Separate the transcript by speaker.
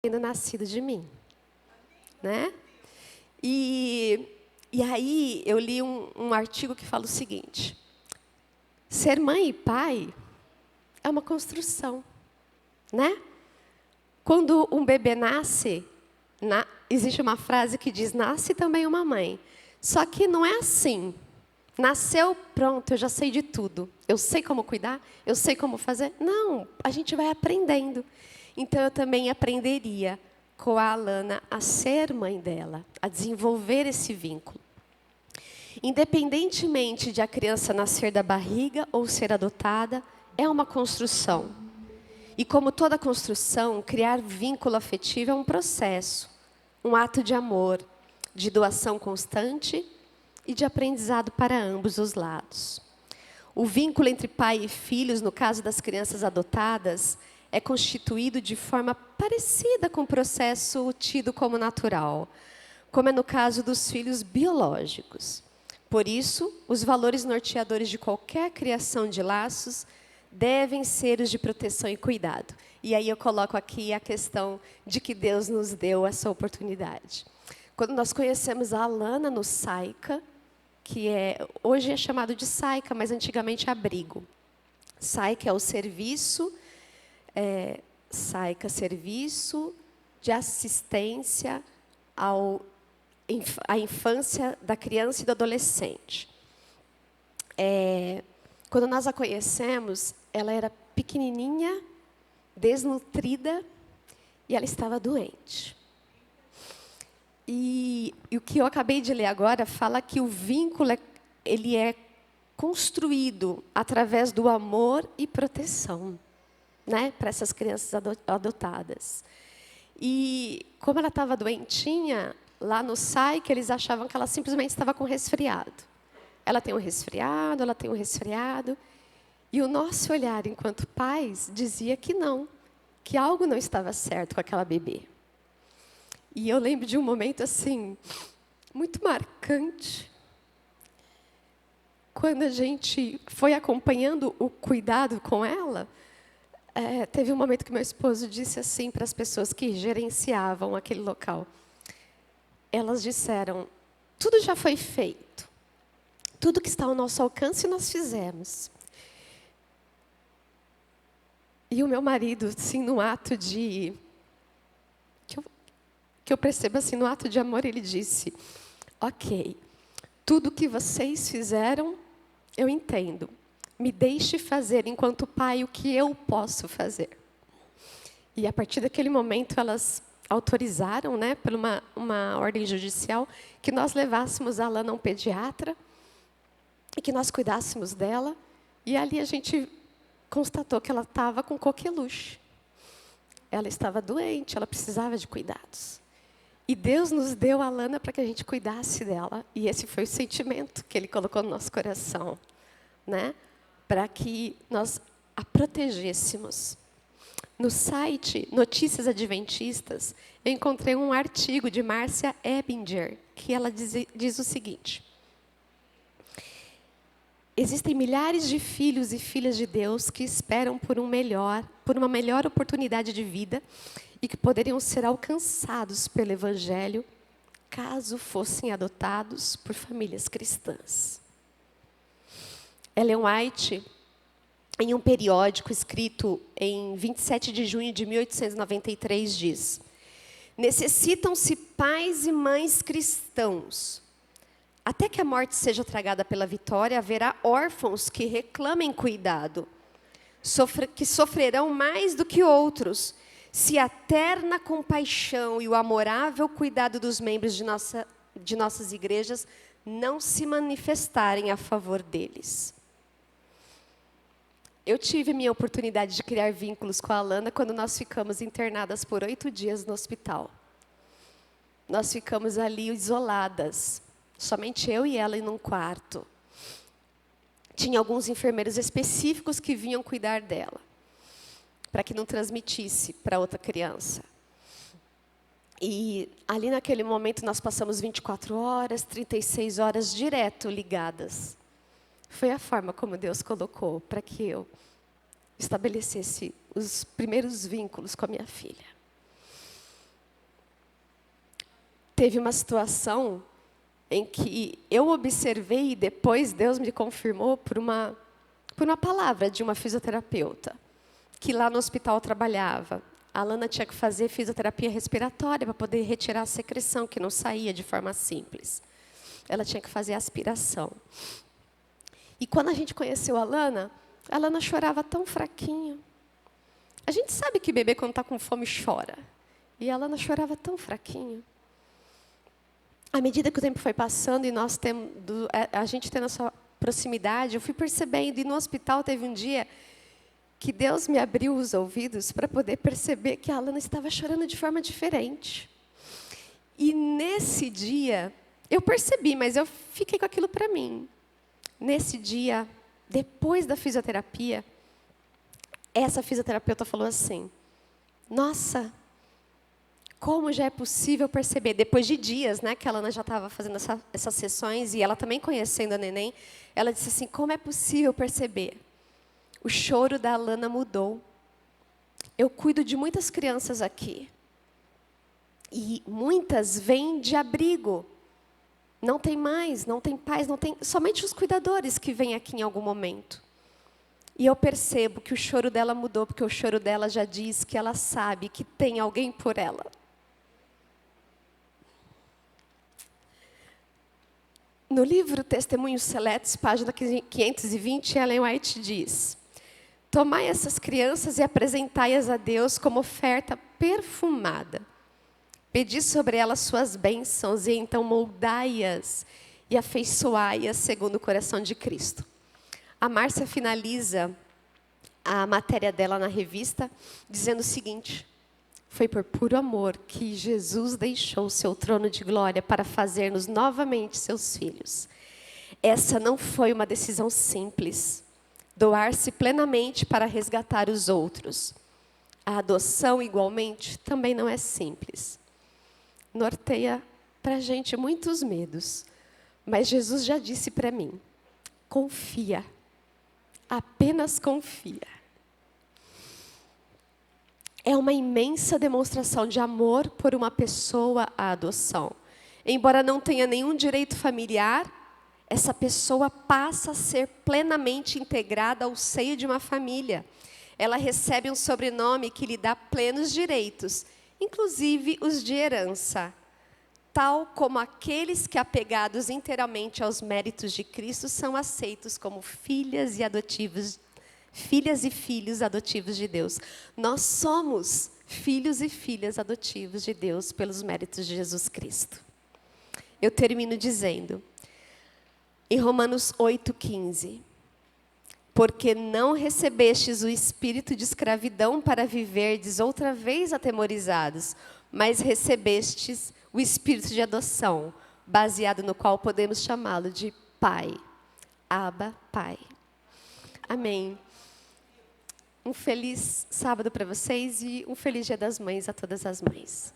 Speaker 1: tendo nascido de mim, né? E aí eu li um artigo que fala o seguinte: ser mãe e pai é uma construção, né? Quando um bebê nasce, existe uma frase que diz: nasce também uma mãe. Só que não é assim. Nasceu, pronto, eu já sei de tudo. Eu sei como cuidar, eu sei como fazer. Não, a gente vai aprendendo. Então, eu também aprenderia com a Alana a ser mãe dela, a desenvolver esse vínculo. Independentemente de a criança nascer da barriga ou ser adotada, é uma construção. E como toda construção, criar vínculo afetivo é um processo, um ato de amor, de doação constante e de aprendizado para ambos os lados. O vínculo entre pai e filhos, no caso das crianças adotadas, é constituído de forma parecida com o processo tido como natural, como é no caso dos filhos biológicos. Por isso, os valores norteadores de qualquer criação de laços devem ser os de proteção e cuidado. E aí eu coloco aqui a questão de que Deus nos deu essa oportunidade. Quando nós conhecemos a Alana no SAICA, que hoje é chamado de SAICA, mas antigamente é abrigo. SAICA é o serviço, Serviço de Assistência à Infância da Criança e do Adolescente. Quando nós a conhecemos, ela era pequenininha, desnutrida, e ela estava doente. E o que eu acabei de ler agora fala que o vínculo ele é construído através do amor e proteção, né, para essas crianças adotadas. E como ela estava doentinha, lá no SAIC, eles achavam que ela simplesmente estava com resfriado. Ela tem um resfriado, ela tem um resfriado. E o nosso olhar, enquanto pais, dizia que não, que algo não estava certo com aquela bebê. E eu lembro de um momento, assim, muito marcante, quando a gente foi acompanhando o cuidado com ela. Teve um momento que meu esposo disse assim para as pessoas que gerenciavam aquele local. Elas disseram: tudo já foi feito. Tudo que está ao nosso alcance nós fizemos. E o meu marido, assim, no ato de... que eu percebo assim, no ato de amor, ele disse: ok, tudo que vocês fizeram, eu entendo. Me deixe fazer, enquanto pai, o que eu posso fazer. E a partir daquele momento, elas autorizaram, né, por uma ordem judicial, que nós levássemos a Alana a um pediatra e que nós cuidássemos dela. E ali a gente constatou que ela estava com coqueluche. Ela estava doente, ela precisava de cuidados. E Deus nos deu a Alana para que a gente cuidasse dela. E esse foi o sentimento que Ele colocou no nosso coração, né? Para que nós a protegêssemos. No site Notícias Adventistas, eu encontrei um artigo de Márcia Ebinger, que ela diz o seguinte: existem milhares de filhos e filhas de Deus que esperam por uma melhor oportunidade de vida e que poderiam ser alcançados pelo Evangelho caso fossem adotados por famílias cristãs. Ellen White, em um periódico escrito em 27 de junho de 1893, diz: necessitam-se pais e mães cristãos. Até que a morte seja tragada pela vitória, haverá órfãos que reclamem cuidado, que sofrerão mais do que outros, se a terna compaixão e o amorável cuidado dos membros de nossas igrejas não se manifestarem a favor deles. Eu tive minha oportunidade de criar vínculos com a Alana quando nós ficamos internadas por 8 dias no hospital. Nós ficamos ali isoladas, somente eu e ela em um quarto. Tinha alguns enfermeiros específicos que vinham cuidar dela, para que não transmitisse para outra criança. E ali naquele momento nós passamos 24 horas, 36 horas direto ligadas. Foi a forma como Deus colocou para que eu estabelecesse os primeiros vínculos com a minha filha. teve uma situação em que eu observei e depois Deus me confirmou por uma palavra de uma fisioterapeuta, que lá no hospital trabalhava. A Alana tinha que fazer fisioterapia respiratória para poder retirar a secreção, que não saía de forma simples. Ela tinha que fazer aspiração. E quando a gente conheceu a Alana chorava tão fraquinho. A gente sabe que bebê, quando está com fome, chora. E a Alana chorava tão fraquinho. À medida que o tempo foi passando e a gente tendo essa proximidade, eu fui percebendo. E no hospital teve um dia que Deus me abriu os ouvidos para poder perceber que a Alana estava chorando de forma diferente. E nesse dia, eu percebi, mas eu fiquei com aquilo para mim. Nesse dia, depois da fisioterapia, essa fisioterapeuta falou assim: nossa, como já é possível perceber, depois de dias, né, que a Alana já estava fazendo essas sessões, e ela também conhecendo a neném, ela disse assim, como é possível perceber? O choro da Alana mudou. Eu cuido de muitas crianças aqui. E muitas vêm de abrigo. Não tem mais, não tem pais, não tem... Somente os cuidadores que vêm aqui em algum momento. E eu percebo que o choro dela mudou, porque o choro dela já diz que ela sabe que tem alguém por ela. No livro Testemunhos Seletos, página 520, Ellen White diz: tomai essas crianças e apresentai-as a Deus como oferta perfumada. Pedi sobre elas suas bênçãos e então moldai-as e afeiçoai-as segundo o coração de Cristo. A Márcia finaliza a matéria dela na revista dizendo o seguinte: foi por puro amor que Jesus deixou o seu trono de glória para fazer-nos novamente seus filhos. Essa não foi uma decisão simples. Doar-se plenamente para resgatar os outros. A adoção, igualmente, também não é simples. Norteia para a gente muitos medos. Mas Jesus já disse para mim, confia. Apenas confia. É uma imensa demonstração de amor por uma pessoa a adoção. Embora não tenha nenhum direito familiar, essa pessoa passa a ser plenamente integrada ao seio de uma família. Ela recebe um sobrenome que lhe dá plenos direitos, inclusive os de herança. Tal como aqueles que, apegados inteiramente aos méritos de Cristo, são aceitos como filhas e filhos adotivos de Deus. Nós somos filhos e filhas adotivos de Deus pelos méritos de Jesus Cristo. Eu termino dizendo, em Romanos 8,15, porque não recebestes o espírito de escravidão para viverdes outra vez atemorizados, mas recebestes o espírito de adoção, baseado no qual podemos chamá-lo de Pai. Abba, Pai. Amém. Um feliz sábado para vocês e um feliz Dia das Mães a todas as mães.